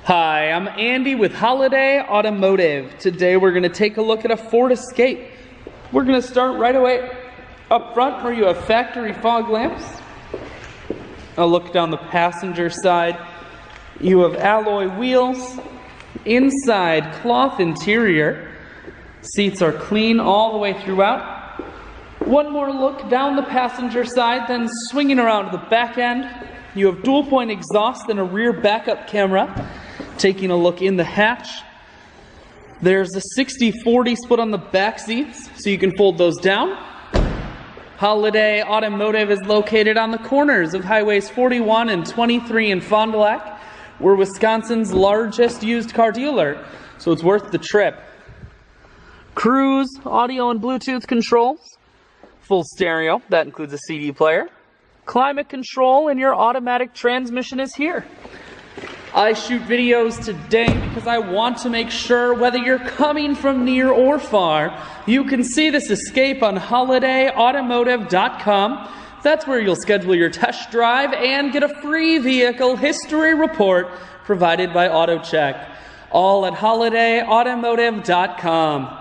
Hi, I'm Andy with Holiday Automotive. Today we're going to take a look at a Ford Escape. We're going to start right away up front where you have factory fog lamps. A look down the passenger side. You have alloy wheels. Inside, cloth interior. Seats are clean all the way throughout. One more look down the passenger side, then swinging around to the back end. You have dual point exhaust and a rear backup camera. Taking a look in the hatch, there's a 60-40 split on the back seats, so you can fold those down. Holiday Automotive is located on the corners of Highways 41 and 23 in Fond du Lac. We're Wisconsin's largest used car dealer, so it's worth the trip. Cruise, audio and Bluetooth controls, full stereo, that includes a CD player. Climate control and your automatic transmission is here. I shoot videos today because I want to make sure whether you're coming from near or far, you can see this Escape on holidayautomotive.com. That's where you'll schedule your test drive and get a free vehicle history report provided by AutoCheck. All at holidayautomotive.com.